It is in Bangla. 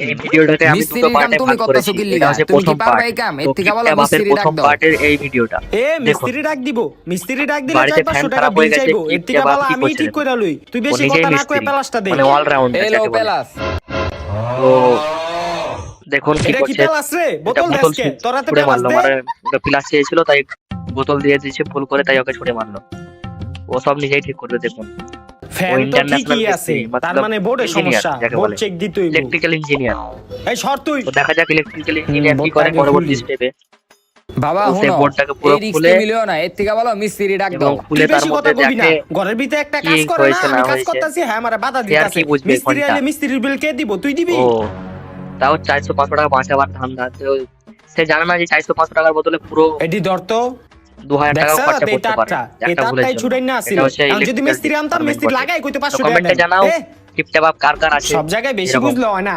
এই ভিডিওটাকে আমি দুটো মিস্ত্রির কাম পার্টে তুমি ভাগ করতেছো করেছি। কি এটা লিগা? হচ্ছে তুমি কি প্রথম পারবা পার্ট। এই কাম? তো এর থেকে ভালো কিপটা বাপের মিস্ত্রি ডাক প্রথম দাও। পার্টের এই ভিডিওটা দেখুন। মিস্ত্রি ডাক দিব, মিস্ত্রি ডাক দিলে বাড়িতে ফ্যান 400 টাকা খারাপ বিল হয়ে গেছে, চাইবো, এর কিপটা থেকে বাপ ভালো কি আমি করছে ঠিক দেখুন। করে লই। তুই ও বেশি নিজেই কথা না কয়ে মিস্ত্রি, প্লাসটা দে। মানে অলরাউন্ডার এলো যাকে বলে। পেলাস। তো দেখুন কি এটা কি করছে। প্লাস রে? এটা বোতল বোতল দেশকে তোরাতে ছুড়ে প্লাস মারলো, দে। মানে ওটা প্লাস চেয়েছিল তাই বোতল দিয়ে দিয়েছে ভুল করে, তাই ওকে ছুড়ে মারলো। ও সব নিজেই ঠিক করবে দেখুন। ও ফ্যান তো ইন্টারন্যাশনাল ঠিকই আছে, মিস্ত্রি, তার মতলব মানে বোর্ডে ইঞ্জিনিয়ার সমস্যা, যাকে বোর্ড বলে, চেক দিতে হইব। Electrical engineer. এই সর তুই। তো দেখা যাক ইলেকট্রিক্যাল ইঞ্জিনিয়ার কি বোর্ডটা করে আগে পরবর্তী খুলি। স্টেপে। বাবা ও সেই হুনো, বোর্ডটাকে পুরো এই রিস্কে খুলে মিলিও না, এর থেকে ভালো মিস্ত্রি ডাক এবং দাও। খুলে তুই তার বেশি মধ্যে কথা কবি না, দেখে ঘরের ভিতরে একটা কি কাজ করে না, হয়েছে না আমি কাজ হয়েছে। করতেছি, হ্যাঁ আমারে বাধা সে আর দিতেছে। কি বুঝবে মিস্ত্রি ঘন্টা। আইলে মিস্ত্রির বিল কে দিব? তুই দিবি? ও তাও 400-500 টাকা বাঁচাবার ধান্দা। তো সে জানে না যে 400-500 টাকার বদলে পুরো এডি ধর তো। 2000 টাকাও দেখছ খরচা এই করতে পারে তারটা, এই একটা ভুলের তারটাই জন্য। ছুটাই না আসছিল। এটা হচ্ছে এখন যদি ইলেকট্রিক্যাল মিস্ত্রি আনতাম, মিস্ত্রি লাগাই কইতে 500 টাকা কমেন্টে দেন। জানাও কিপটা বাপ কার কার আছে সব জায়গায় বেশি এরকম। বুঝলো হয় না।